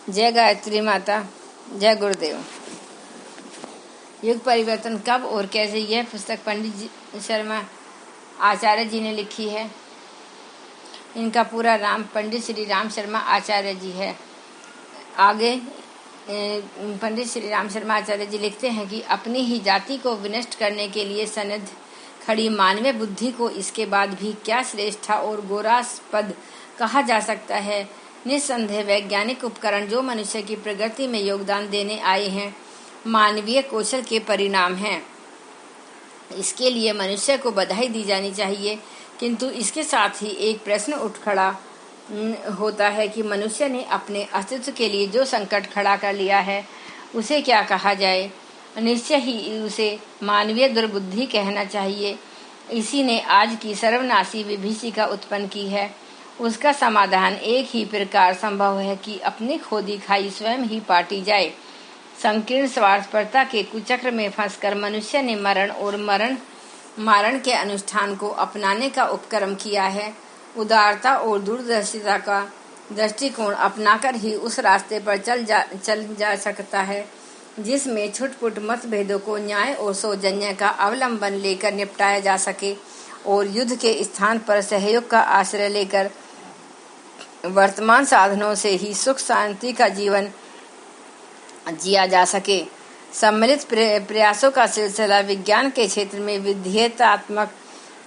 जय गायत्री माता, जय गुरुदेव। युग परिवर्तन कब और कैसे, यह पुस्तक पंडित शर्मा आचार्य जी ने लिखी है। इनका पूरा नाम पंडित श्री राम शर्मा आचार्य जी है। आगे पंडित श्री राम शर्मा आचार्य जी लिखते हैं कि अपनी ही जाति को विनष्ट करने के लिए सन्नद्ध खड़ी मानवीय बुद्धि को इसके बाद भी क्या श्रेष्ठा और गौरवास्पद कहा जा सकता है। निस्संदेह वैज्ञानिक उपकरण जो मनुष्य की प्रगति में योगदान देने आए हैं, मानवीय कौशल के परिणाम हैं। इसके लिए मनुष्य को बधाई दी जानी चाहिए, किंतु इसके साथ ही एक प्रश्न उठ खड़ा होता है कि मनुष्य ने अपने अस्तित्व के लिए जो संकट खड़ा कर लिया है, उसे क्या कहा जाए। निश्चय ही उसे मानवीय दुर्बुद्धि कहना चाहिए। इसी ने आज की सर्वनाशी विभीषिका उत्पन्न की है। उसका समाधान एक ही प्रकार संभव है कि अपनी खोदी खाई स्वयं ही पाटी जाए। संकीर्ण स्वार्थपरता के कुचक्र में फंसकर मनुष्य ने मरण और मारण के अनुष्ठान को अपनाने का उपक्रम किया है। उदारता और दूरदर्शिता का दृष्टिकोण अपनाकर ही उस रास्ते पर चल जा सकता है जिसमें छुटपुट मतभेदों को न्याय और सौजन्य का अवलंबन लेकर निपटाया जा सके और युद्ध के स्थान पर सहयोग का आश्रय लेकर वर्तमान साधनों से ही सुख शांति का जीवन जिया जा सके। सम्मिलित प्रयासों का सिलसिला विज्ञान के क्षेत्र में विधेयतात्मक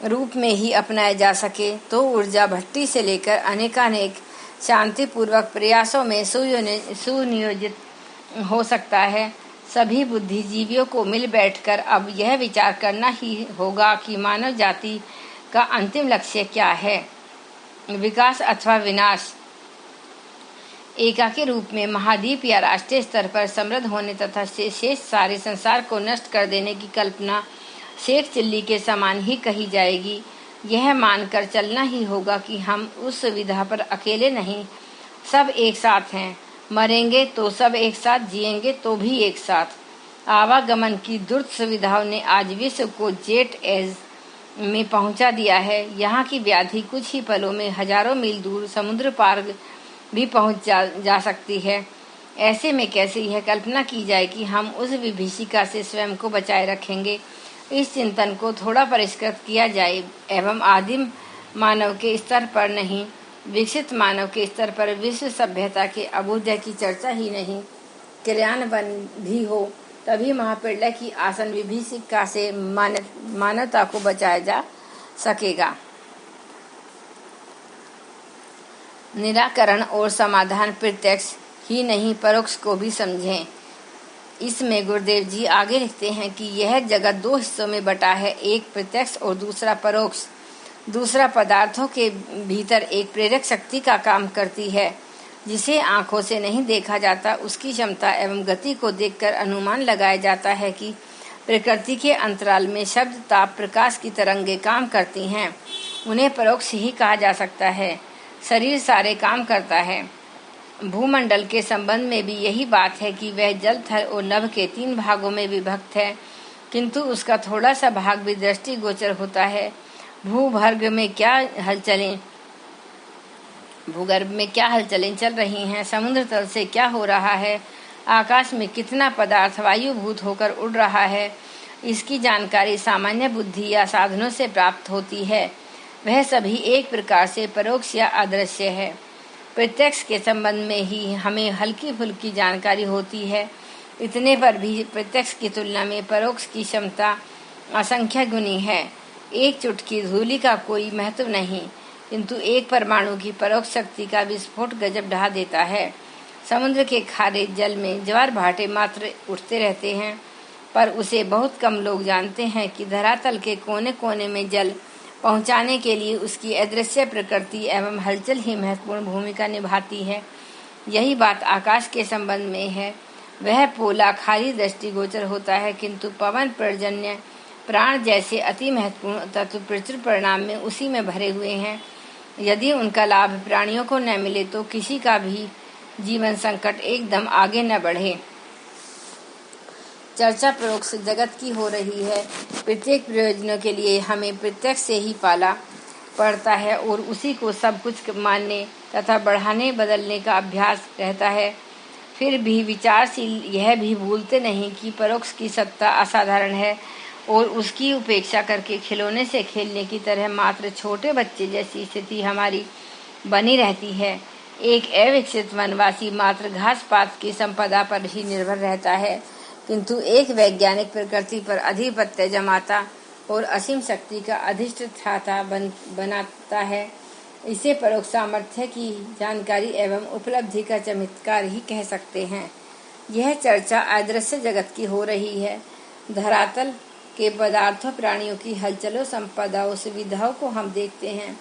रूप में ही अपनाया जा सके तो ऊर्जा भट्टी से लेकर अनेकानेक शांतिपूर्वक प्रयासों में सुनियोजित हो सकता है। सभी बुद्धिजीवियों को मिल बैठकर अब यह विचार करना ही होगा कि मानव जाति का अंतिम लक्ष्य क्या है, विकास अथवा विनाश। एकाकी रूप में महाद्वीप या राष्ट्रीय स्तर पर समृद्ध होने तथा शेष सारे संसार को नष्ट कर देने की कल्पना शेख चिल्ली के समान ही कही जाएगी। यह मानकर चलना ही होगा कि हम उस सुविधा पर अकेले नहीं, सब एक साथ हैं। मरेंगे तो सब एक साथ, जिएंगे तो भी एक साथ। आवागमन की द्रुत सुविधाओं ने आज विश्व को जेट एज में पहुंचा दिया है। यहाँ की व्याधि कुछ ही पलों में हजारों मील दूर समुद्र पार भी पहुंच जा सकती है। ऐसे में कैसे यह कल्पना की जाए कि हम उस विभीषिका से स्वयं को बचाए रखेंगे। इस चिंतन को थोड़ा परिष्कृत किया जाए एवं आदिम मानव के स्तर पर नहीं, विकसित मानव के स्तर पर विश्व सभ्यता के अभ्युदय की चर्चा ही नहीं, क्रियान्वयन भी हो, तभी महाप्रलय की आसन विभीषिका से मानवता को बचाया जा सकेगा। निराकरण और समाधान प्रत्यक्ष ही नहीं, परोक्ष को भी समझें। इसमें गुरुदेव जी आगे लिखते हैं कि यह जगत दो हिस्सों में बटा है, एक प्रत्यक्ष और दूसरा परोक्ष। दूसरा पदार्थों के भीतर एक प्रेरक शक्ति का काम करती है, जिसे आंखों से नहीं देखा जाता। उसकी क्षमता एवं गति को देखकर अनुमान लगाया जाता है कि प्रकृति के अंतराल में शब्द, ताप, प्रकाश की तरंगे काम करती हैं। उन्हें परोक्ष ही कहा जा सकता है। शरीर सारे काम करता है। भूमंडल के संबंध में भी यही बात है कि वह जल, थल और नभ के 3 भागों में विभक्त है, किंतु उसका थोड़ा सा भाग भी दृष्टिगोचर होता है। भूगर्भ में क्या हलचलें चल रही हैं, समुद्र तल से क्या हो रहा है, आकाश में कितना पदार्थ वायुभूत होकर उड़ रहा है, इसकी जानकारी सामान्य बुद्धि या साधनों से प्राप्त होती है। वह सभी एक प्रकार से परोक्ष या अदृश्य है। प्रत्यक्ष के संबंध में ही हमें हल्की फुल्की जानकारी होती है। इतने पर भी प्रत्यक्ष की तुलना में परोक्ष की क्षमता असंख्य गुनी है। एक चुटकी धूलि का कोई महत्व नहीं, किंतु एक परमाणु की परोक्ष शक्ति का विस्फोट गजब ढा देता है। समुद्र के खारे जल में ज्वार भाटे मात्र उठते रहते हैं, पर उसे बहुत कम लोग जानते हैं कि धरातल के कोने कोने में जल पहुंचाने के लिए उसकी अदृश्य प्रकृति एवं हलचल ही महत्वपूर्ण भूमिका निभाती है। यही बात आकाश के संबंध में है। वह पोला खाली दृष्टिगोचर होता है, किंतु पवन, पर्जन्य, प्राण जैसे अति महत्वपूर्ण तत्व प्रचुर परिणाम में उसी में भरे हुए हैं। यदि उनका लाभ प्राणियों को न मिले तो किसी का भी जीवन संकट एकदम आगे न बढ़े। चर्चा परोक्ष जगत की हो रही है। प्रत्येक प्रयोजनों के लिए हमें प्रत्यक्ष से ही पाला पड़ता है और उसी को सब कुछ मानने तथा बढ़ाने बदलने का अभ्यास रहता है। फिर भी विचारशील यह भी भूलते नहीं कि परोक्ष की सत्ता असाधारण है और उसकी उपेक्षा करके खिलौने से खेलने की तरह मात्र छोटे बच्चे जैसी स्थिति हमारी बनी रहती है। एक अविकसित वनवासी मात्र घास पात की संपदा पर ही निर्भर रहता है, किंतु एक वैज्ञानिक प्रकृति पर आधिपत्य जमाता और असीम शक्ति का अधिष्ठाता बनाता है। इसे परोक्ष सामर्थ्य की जानकारी एवं उपलब्धि का चमत्कार ही कह सकते हैं। यह चर्चा अदृश्य जगत की हो रही है। धरातल के पदार्थों, प्राणियों की हलचलों, संपदाओं, सुविधाओं को हम देखते हैं।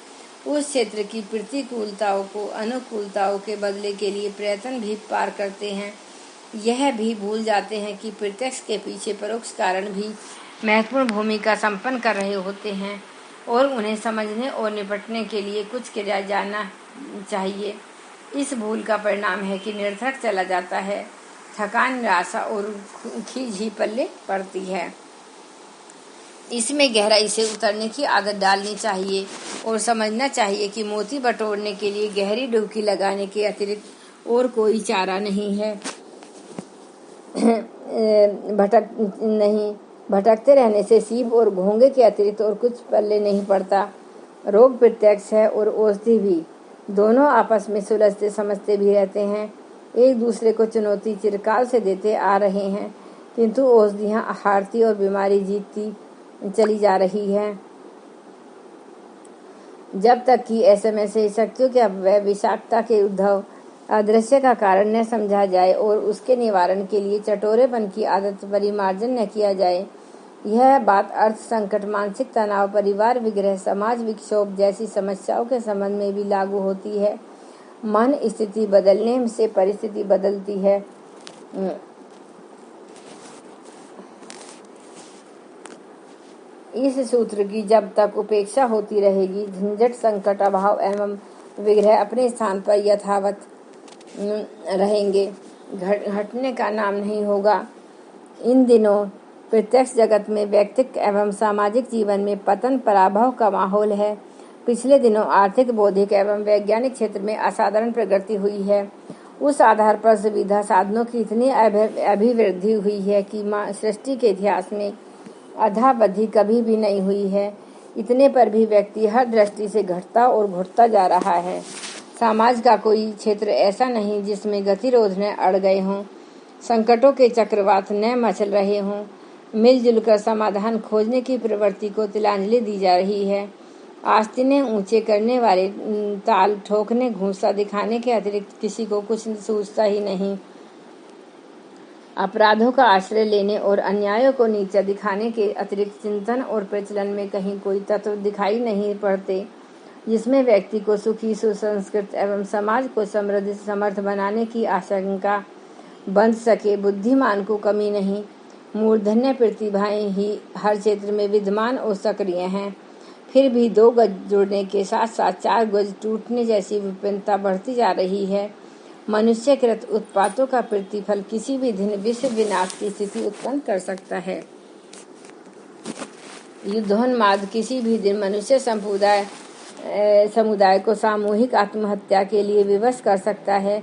उस क्षेत्र की प्रतिकूलताओं को अनुकूलताओं के बदले के लिए प्रयत्न भी पार करते हैं। यह भी भूल जाते हैं कि प्रत्यक्ष के पीछे परोक्ष कारण भी महत्वपूर्ण भूमिका संपन्न कर रहे होते हैं और उन्हें समझने और निपटने के लिए कुछ किया जाना चाहिए। इस भूल का परिणाम है कि निरर्थक चला जाता है, थकान, निराशा और खींच ही पल्ले पड़ती है। इसमें गहराई से उतरने की आदत डालनी चाहिए और समझना चाहिए कि मोती बटोरने के लिए गहरी डुबकी लगाने के अतिरिक्त और कोई चारा नहीं है। भटकते रहने से सीप और घोंगे के अतिरिक्त और कुछ पल्ले नहीं पड़ता। रोग प्रत्यक्ष है और औषधि भी, दोनों आपस में सुलझते समझते भी रहते हैं, एक दूसरे को चुनौती चिरकाल से देते आ रहे हैं, किंतु औषधियां हारती और बीमारी जीतती चली जा रही है। जब तक कि ऐसे में से शक्तियों के विषाक्तता के उद्भव अदृश्य का कारण न समझा जाए और उसके निवारण के लिए चटोरेपन की आदत परिमार्जन न किया जाए, यह बात अर्थ संकट, मानसिक तनाव, परिवार विग्रह, समाज विक्षोभ जैसी समस्याओं के संबंध में भी लागू होती है। मन स्थिति बदलने से परिस्थिति बदलती है। इस सूत्र की जब तक उपेक्षा होती रहेगी, झंझट, संकट, अभाव एवं विग्रह अपने स्थान पर यथावत रहेंगे, घटने का नाम नहीं होगा। इन दिनों प्रत्यक्ष जगत में व्यक्तिक एवं सामाजिक जीवन में पतन, पराभव का माहौल है। पिछले दिनों आर्थिक, बौद्धिक एवं वैज्ञानिक क्षेत्र में असाधारण प्रगति हुई है। उस आधार पर सुविधा साधनों की इतनी अभिवृद्धि हुई है कि सृष्टि के इतिहास में अद्यावधि कभी भी नहीं हुई है। इतने पर भी व्यक्ति हर दृष्टि से घटता और घुटता जा रहा है। समाज का कोई क्षेत्र ऐसा नहीं जिसमें गतिरोध न अड़ गए हों, संकटों के चक्रवात न मचल रहे हों। मिलजुल कर समाधान खोजने की प्रवृत्ति को तिलांजलि दी जा रही है। आस्तीनें ऊंचे करने वाले, ताल ठोकने, घूंसा दिखाने के अतिरिक्त किसी को कुछ सूझता ही नहीं। अपराधों का आश्रय लेने और अन्यायों को नीचा दिखाने के अतिरिक्त चिंतन और प्रचलन में कहीं कोई तत्व दिखाई नहीं पड़ते जिसमें व्यक्ति को सुखी, सुसंस्कृत एवं समाज को समृद्ध, समर्थ बनाने की आशंका बंध सके। बुद्धिमान को कमी नहीं, मूर्धन्य प्रतिभाएं ही हर क्षेत्र में विद्यमान और सक्रिय हैं। फिर भी 2 गज जुड़ने के साथ साथ 4 गज टूटने जैसी विपन्नता बढ़ती जा रही है। मनुष्यकृत उत्पातों का प्रतिफल किसी भी दिन विश्व विनाश की स्थिति उत्पन्न कर सकता है। युद्धोन्माद किसी भी दिन मनुष्य समुदाय को सामूहिक आत्महत्या के लिए विवश कर सकता है।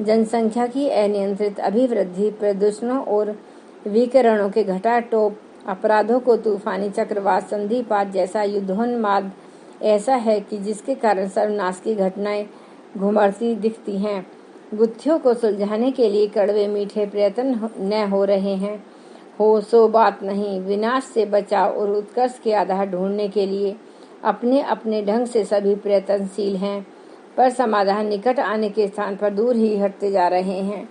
जनसंख्या की अनियंत्रित अभिवृद्धि, प्रदूषणों और विकिरणों के घटाटोप, अपराधों को तूफानी चक्रवात, संधिपात जैसा युद्धोन्माद ऐसा है कि जिसके कारण सर्वनाश की घटनाएं घुमड़ती दिखती हैं। गुत्थियों को सुलझाने के लिए कड़वे मीठे प्रयत्न न हो रहे हैं। हो सो बात नहीं, विनाश से बचाव और उत्कर्ष के आधार ढूंढने के लिए अपने अपने ढंग से सभी प्रयत्नशील हैं, पर समाधान निकट आने के स्थान पर दूर ही हटते जा रहे हैं।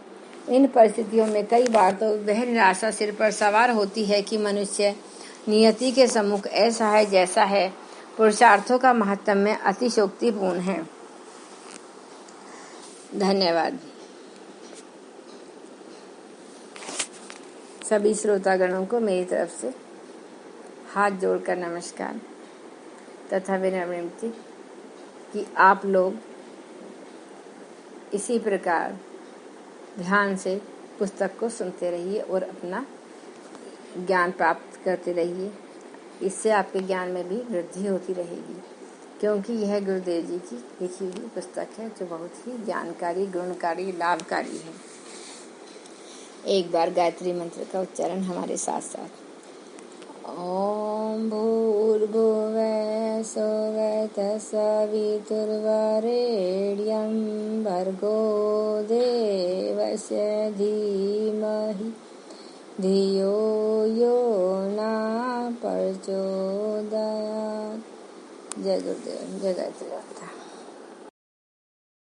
इन परिस्थितियों में कई बार तो वह निराशा सिर पर सवार होती है कि मनुष्य नियति के सम्मुख असहाय जैसा है। पुरुषार्थों का महात्म्य अतिशयोक्तिपूर्ण है। धन्यवाद। सभी श्रोतागणों को मेरी तरफ से हाथ जोड़कर नमस्कार तथा विनम्र कि आप लोग इसी प्रकार ध्यान से पुस्तक को सुनते रहिए और अपना ज्ञान प्राप्त करते रहिए। इससे आपके ज्ञान में भी वृद्धि होती रहेगी, क्योंकि यह गुरुदेव जी की लिखी हुई पुस्तक है जो बहुत ही ज्ञानकारी, गुणकारी, लाभकारी है। एक बार गायत्री मंत्र का उच्चारण हमारे साथ साथ। ओम भूर्भुवः स्वः तत्सवितुर्वरेण्यं भर्गो देवस्य धीमहि धियो यो न प्रचोदयात्। जय गुरुदेव, जय गायत्री माता।